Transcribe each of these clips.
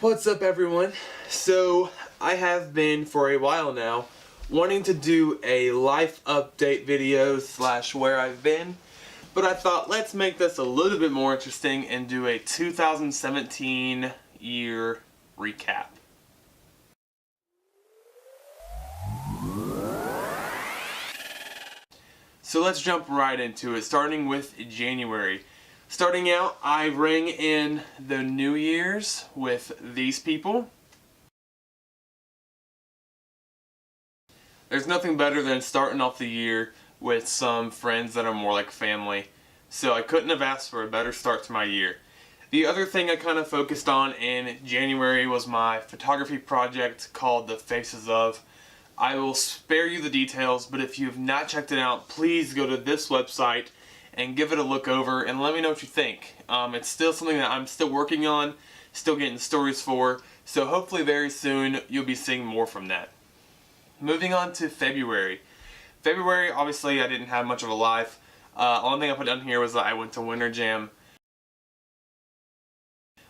What's up, everyone? So I have been for a while now wanting to do a life update video / where I've been, but I thought let's make this a little bit more interesting and do a 2017 year recap. So let's jump right into it, starting with January. Starting out, I rang in the New Year's with these people. There's nothing better than starting off the year with some friends that are more like family, so I couldn't have asked for a better start to my year. The other thing I kind of focused on in January was my photography project called The Faces Of. I will spare you the details, but if you've not checked it out, please go to this website and give it a look over and let me know what you think. It's still something that I'm still working on, still getting stories for, so hopefully very soon you'll be seeing more from that. Moving on to February. February, obviously I didn't have much of a life. Only thing I put down here was that I went to Winter Jam.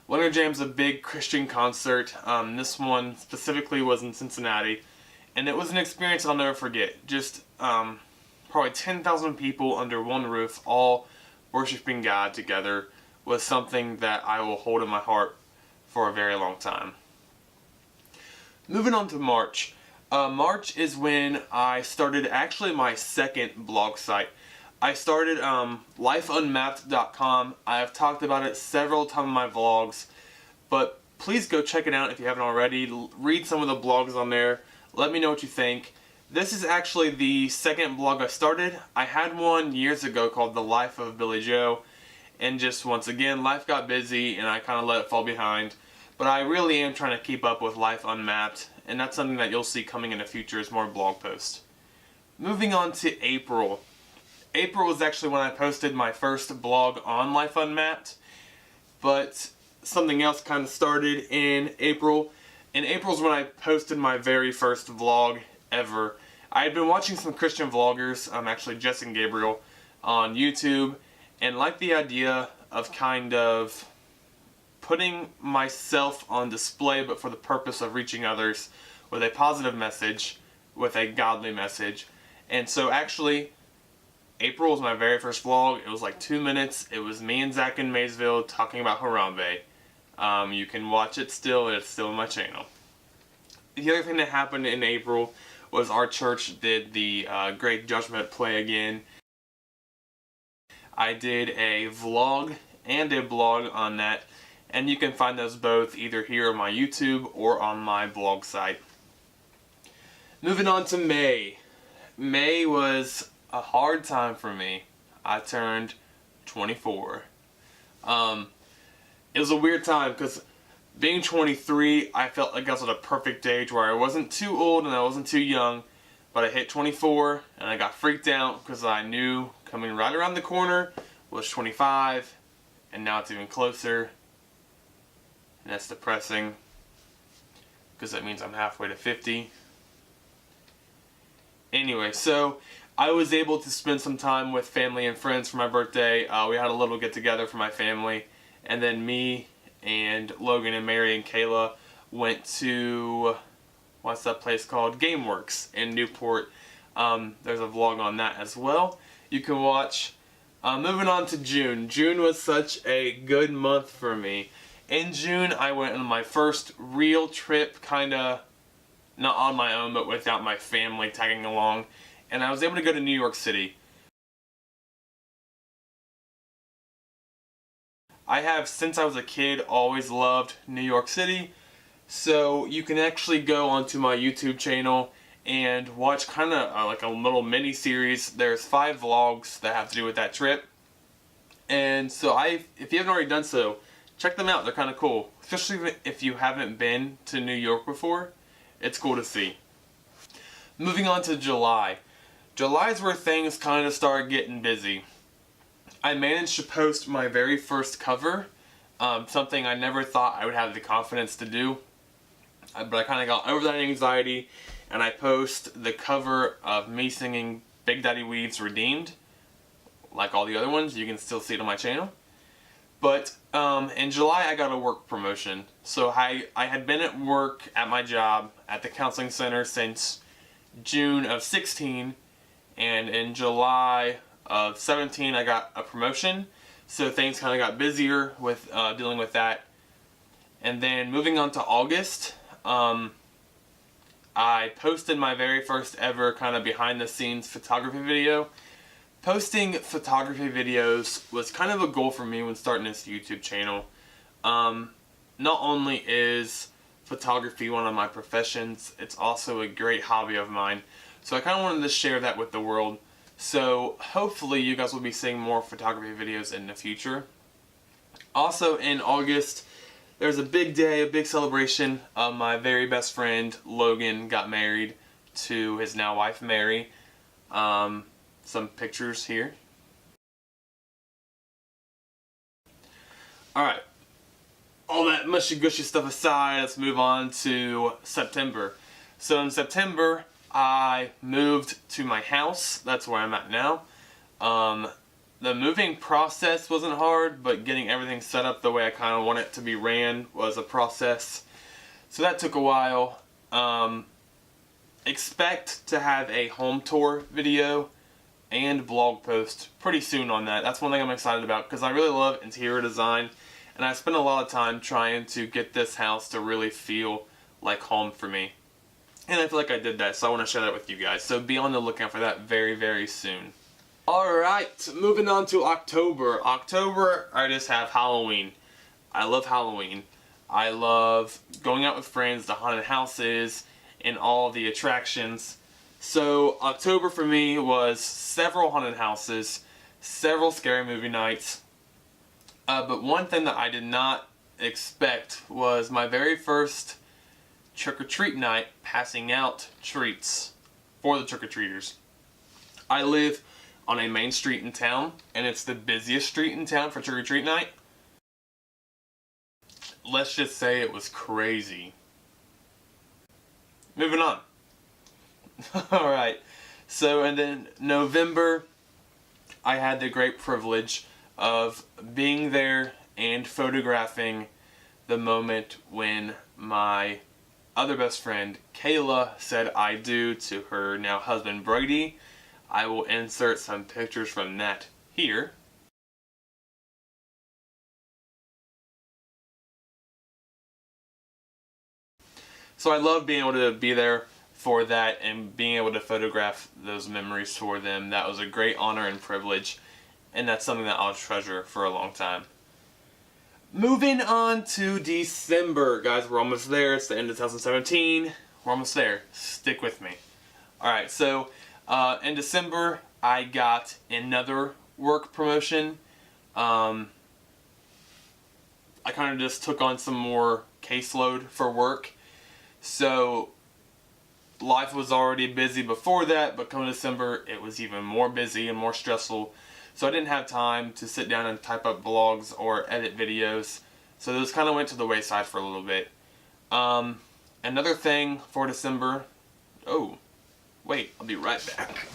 Winter Jam's a big Christian concert. This one specifically was in Cincinnati, and it was an experience I'll never forget. Just probably 10,000 people under one roof, all worshiping God together, was something that I will hold in my heart for a very long time. Moving on to March. March is when I started actually my second blog site. I started lifeunmapped.com. I have talked about it several times in my vlogs, but please go check it out if you haven't already. Read some of the blogs on there. Let me know what you think. This is actually the second blog I started. I had one years ago called The Life of Billy Joe, and just once again, life got busy and I kind of let it fall behind. But I really am trying to keep up with Life Unmapped, and that's something that you'll see coming in the future as more blog posts. Moving on to April. April was actually when I posted my first blog on Life Unmapped, but something else kind of started in April. In April is when I posted my very first vlog ever. I had been watching some Christian vloggers, actually Jess and Gabriel, on YouTube, and liked the idea of kind of putting myself on display, but for the purpose of reaching others with a positive message, with a godly message. And so actually, April was my very first vlog. It was like 2 minutes. It was me and Zach in Maysville talking about Harambe. You can watch it still. It's still on my channel. The other thing that happened in April was our church did the Great Judgment play again. I did a vlog and a blog on that, and you can find those both either here on my YouTube or on my blog site. Moving on to May. May was a hard time for me. I turned 24. It was a weird time because being 23, I felt like I was at a perfect age where I wasn't too old and I wasn't too young, but I hit 24 and I got freaked out because I knew coming right around the corner was 25, and now it's even closer, and that's depressing because that means I'm halfway to 50. Anyway, so I was able to spend some time with family and friends for my birthday. We had a little get together for my family, and then me and Logan and Mary and Kayla went to, what's that place called? GameWorks in Newport. There's a vlog on that as well you can watch. Moving on to June. June was such a good month for me. In June, I went on my first real trip, kinda not on my own, but without my family tagging along, and I was able to go to New York City. I have, since I was a kid, always loved New York City, so you can actually go onto my YouTube channel and watch kind of like a little mini series. There's 5 vlogs that have to do with that trip, and so if you haven't already done so, check them out. They're kind of cool, especially if you haven't been to New York before. It's cool to see. Moving on to July. July is where things kind of start getting busy. I managed to post my very first cover, something I never thought I would have the confidence to do, but I kind of got over that anxiety, and I post the cover of me singing Big Daddy Weave's Redeemed, like all the other ones. You can still see it on my channel. But in July I got a work promotion. So I had been at work at my job at the counseling center since June of 16, and in July of 17 I got a promotion. So things kind of got busier with dealing with that. And then moving on to August, I posted my very first ever kind of behind the scenes photography video. Posting photography videos was kind of a goal for me when starting this YouTube channel. Not only is photography one of my professions, it's also a great hobby of mine. So I kind of wanted to share that with the world. So hopefully you guys will be seeing more photography videos in the future. Also in August, there's a big day, a big celebration. My very best friend Logan got married to his now wife Mary. Some pictures here. Alright, all that mushy gushy stuff aside, let's move on to September. So in September, I moved to my house. That's where I'm at now. The moving process wasn't hard, but getting everything set up the way I kind of want it to be ran was a process. So that took a while. Expect to have a home tour video and blog post pretty soon on that. That's one thing I'm excited about because I really love interior design, and I spent a lot of time trying to get this house to really feel like home for me. And I feel like I did that, so I want to share that with you guys. So be on the lookout for that very, very soon. Alright, moving on to October. October, I just have Halloween. I love Halloween. I love going out with friends to haunted houses and all the attractions. So October for me was several haunted houses, several scary movie nights. But one thing that I did not expect was my very first trick-or-treat night, passing out treats for the trick-or-treaters. I live on a main street in town, and it's the busiest street in town for trick-or-treat night. Let's just say it was crazy. Moving on. Alright, so and then November, I had the great privilege of being there and photographing the moment when my other best friend Kayla said I do to her now husband Brady. I will insert some pictures from that here. So I love being able to be there for that and being able to photograph those memories for them. That was a great honor and privilege, and that's something that I'll treasure for a long time. Moving on to December. Guys, we're almost there. It's the end of 2017. We're almost there. Stick with me. Alright, so in December, I got another work promotion. I kind of just took on some more caseload for work. So life was already busy before that, but come December, it was even more busy and more stressful. So I didn't have time to sit down and type up blogs or edit videos. So those kind of went to the wayside for a little bit. Another thing for December. Oh, wait, I'll be right back.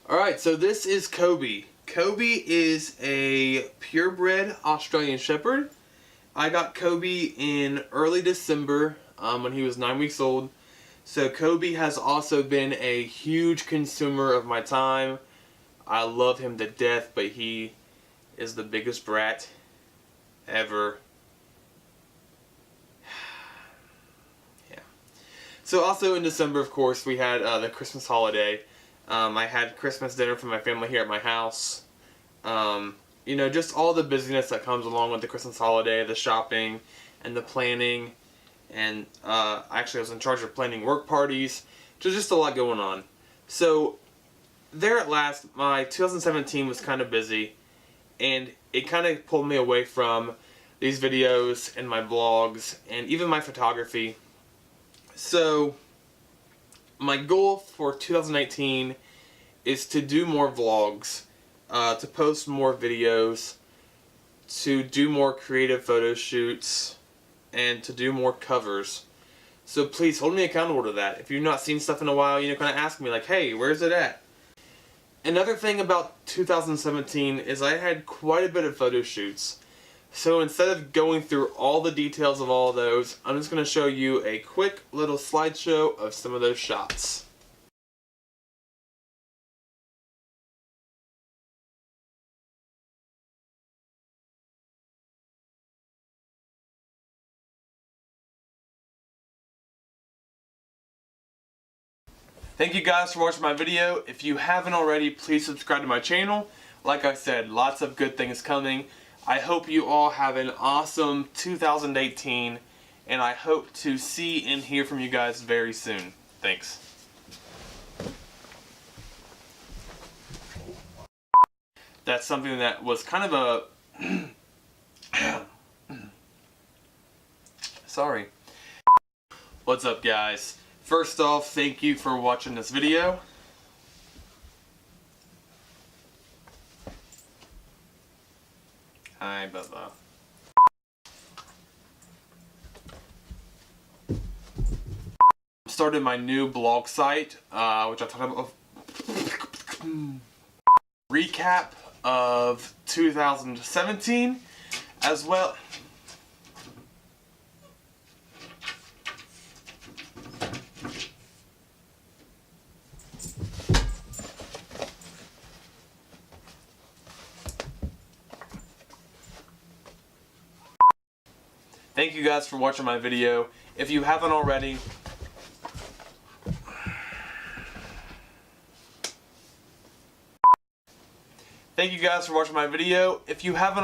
Alright, so this is Kobe. Kobe is a purebred Australian Shepherd. I got Kobe in early December when he was 9 weeks old. So Kobe has also been a huge consumer of my time. I love him to death, but he is the biggest brat ever. Yeah. So also in December, of course, we had the Christmas holiday. I had Christmas dinner for my family here at my house. You know, just all the busyness that comes along with the Christmas holiday, the shopping and the planning. And actually I was in charge of planning work parties. Just a lot going on. So there at last, my 2017 was kind of busy, and it kind of pulled me away from these videos and my blogs and even my photography. So my goal for 2019 is to do more vlogs, to post more videos, to do more creative photo shoots, and to do more covers. So please hold me accountable to that. If you've not seen stuff in a while, you know, kind of ask me like, hey, where's it at? Another thing about 2017 is I had quite a bit of photo shoots. So instead of going through all the details of all of those, I'm just going to show you a quick little slideshow of some of those shots. Thank you guys for watching my video. If you haven't already, please subscribe to my channel. Like I said, lots of good things coming. I hope you all have an awesome 2018, and I hope to see and hear from you guys very soon. Thanks. That's something that was kind of a... Sorry. What's up, guys? First off, thank you for watching this video. Hi, Bubba. Started my new blog site, which I'll talk about. Recap of 2017, as well. Thank you guys for watching my video. If you haven't already, If you haven't